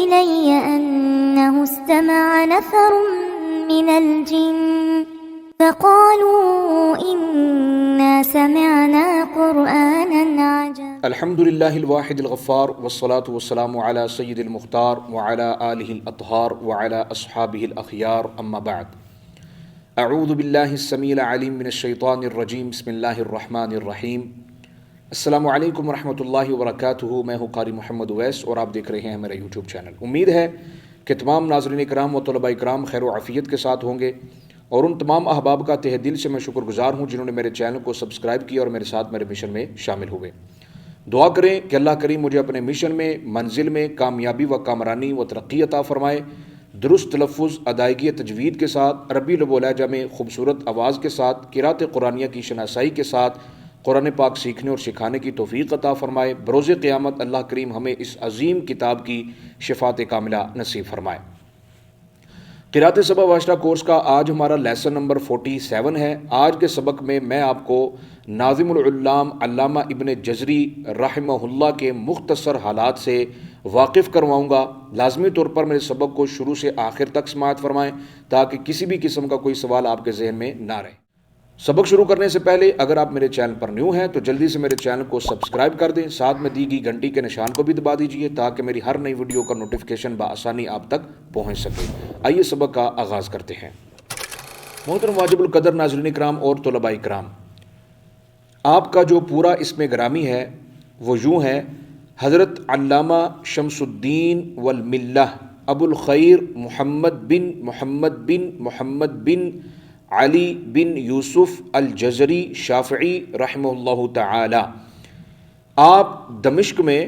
إلي أنه استمع نفر من الجن فقالوا إنا سمعنا قرآنا عجبا. الحمد للہ الواحد الغفار والصلاة والسلام على سید المختار وعلى آلہ الاطہار وعلى اصحابہ الاخیار اما بعد. اعوذ باللہ السمیع العلیم من الشیطان الرجیم. بسم اللہ الرحمن الرحیم. السلام علیکم ورحمۃ اللہ وبرکاتہ. میں ہوں قاری محمد اویس اور آپ دیکھ رہے ہیں میرا یوٹیوب چینل. امید ہے کہ تمام ناظرین کرام و طلباء کرام خیر و عافیت کے ساتھ ہوں گے، اور ان تمام احباب کا تہ دل سے میں شکر گزار ہوں جنہوں نے میرے چینل کو سبسکرائب کیا اور میرے ساتھ میرے مشن میں شامل ہوئے. دعا کریں کہ اللہ کریم مجھے اپنے مشن میں، منزل میں کامیابی و کامرانی و ترقی عطا فرمائے. درست تلفظ، ادائیگی تجوید کے ساتھ، عربی لب و لہجہ میں خوبصورت آواز کے ساتھ، قرات قرآنیہ کی شناسائی کے ساتھ قرآن پاک سیکھنے اور سکھانے کی توفیق عطا فرمائے. بروز قیامت اللہ کریم ہمیں اس عظیم کتاب کی شفاعت کاملہ نصیب فرمائے. قرات سبع و عشرہ کورس کا آج ہمارا لیسن نمبر 47 ہے. آج کے سبق میں میں آپ کو ناظم العلام علامہ ابن جزری رحمہ اللہ کے مختصر حالات سے واقف کرواؤں گا. لازمی طور پر میرے سبق کو شروع سے آخر تک سماعت فرمائیں تاکہ کسی بھی قسم کا کوئی سوال آپ کے ذہن میں نہ رہے. سبق شروع کرنے سے پہلے اگر آپ میرے چینل پر نیو ہیں تو جلدی سے میرے چینل کو سبسکرائب کر دیں، ساتھ میں دی گئی گھنٹی کے نشان کو بھی دبا دیجئے تاکہ میری ہر نئی ویڈیو کا نوٹیفیکیشن بآسانی آپ تک پہنچ سکے. آئیے سبق کا آغاز کرتے ہیں. محترم واجب القدر ناظرین اکرام اور طلباء اکرام، آپ کا جو پورا اسم گرامی ہے وہ یوں ہے: حضرت علامہ شمس الدین والملہ ابو الخیر محمد بن علی بن یوسف الجزری شافعی رحمہ اللہ تعالی. آپ دمشق میں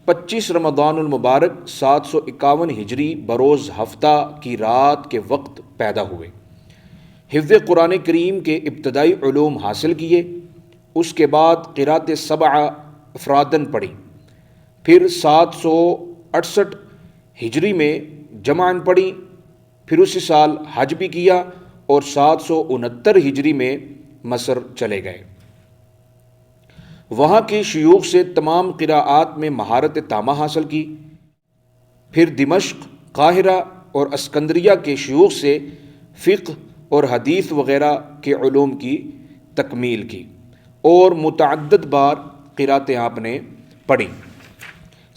25 رمضان المبارک 751 ہجری بروز ہفتہ کی رات کے وقت پیدا ہوئے. حفظ قرآن کریم کے ابتدائی علوم حاصل کیے، اس کے بعد قرات سبع افرادن پڑھی، پھر 768 ہجری میں جمعن پڑھی، پھر اسی سال حج بھی کیا اور 769 ہجری میں مصر چلے گئے. وہاں کی شیوخ سے تمام قراءات میں مہارت تامہ حاصل کی، پھر دمشق، قاہرہ اور اسکندریہ کے شیوخ سے فقہ اور حدیث وغیرہ کے علوم کی تکمیل کی اور متعدد بار قراءتیں آپ نے پڑھی.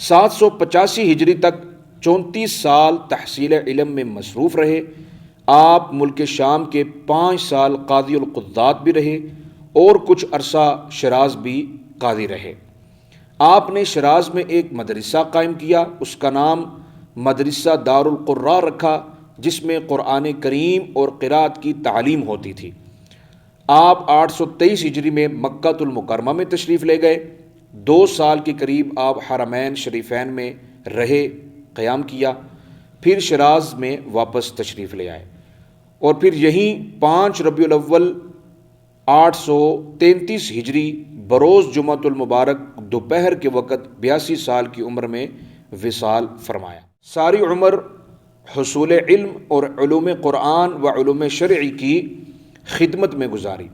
785 ہجری تک 34 سال تحصیل علم میں مصروف رہے. آپ ملک شام کے 5 سال قاضی القضات بھی رہے اور کچھ عرصہ شیراز بھی قاضی رہے. آپ نے شیراز میں ایک مدرسہ قائم کیا، اس کا نام مدرسہ دار القراء رکھا، جس میں قرآن کریم اور قرات کی تعلیم ہوتی تھی. آپ 823 ہجری میں مکہ المکرمہ میں تشریف لے گئے. 2 سال کے قریب آپ حرمین شریفین میں رہے، قیام کیا، پھر شیراز میں واپس تشریف لے آئے اور پھر یہیں 5 ربیع الاول 833 ہجری بروز جمعۃ المبارک دوپہر کے وقت 82 سال کی عمر میں وصال فرمایا. ساری عمر حصول علم اور علوم قرآن و علوم شرعی کی خدمت میں گزاری.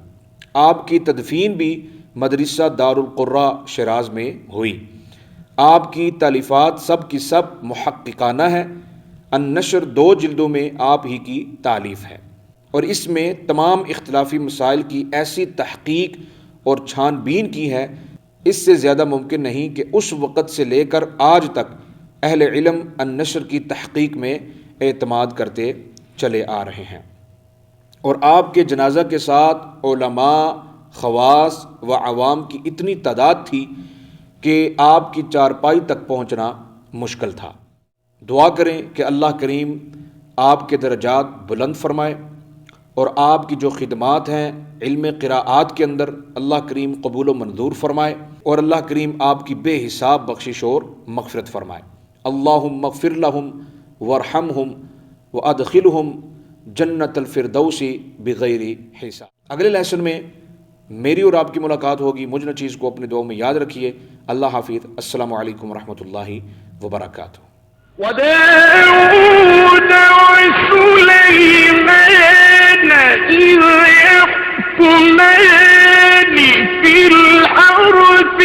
آپ کی تدفین بھی مدرسہ دار القراء شیراز میں ہوئی. آپ کی تالیفات سب کی سب محققانہ ہیں. النشر 2 جلدوں میں آپ ہی کی تالیف ہے اور اس میں تمام اختلافی مسائل کی ایسی تحقیق اور چھان بین کی ہے، اس سے زیادہ ممکن نہیں کہ اس وقت سے لے کر آج تک اہل علم النشر کی تحقیق میں اعتماد کرتے چلے آ رہے ہیں. اور آپ کے جنازہ کے ساتھ علماء، خواص و عوام کی اتنی تعداد تھی کہ آپ کی چارپائی تک پہنچنا مشکل تھا. دعا کریں کہ اللہ کریم آپ کے درجات بلند فرمائے اور آپ کی جو خدمات ہیں علم قراءات کے اندر اللہ کریم قبول و منظور فرمائے اور اللہ کریم آپ کی بے حساب بخشش اور مغفرت فرمائے. اللہم اغفر لہم وارحمہم وادخلہم جنت الفردوس بغیر حساب. اگلے لیسن میں میری اور آپ کی ملاقات ہوگی. مجھ چیز کو اپنے دعاؤں میں یاد رکھیے. اللہ حافظ. السلام علیکم ورحمۃ اللہ وبرکاتہ. وداود وسليمان إذ يحكمان في الحرث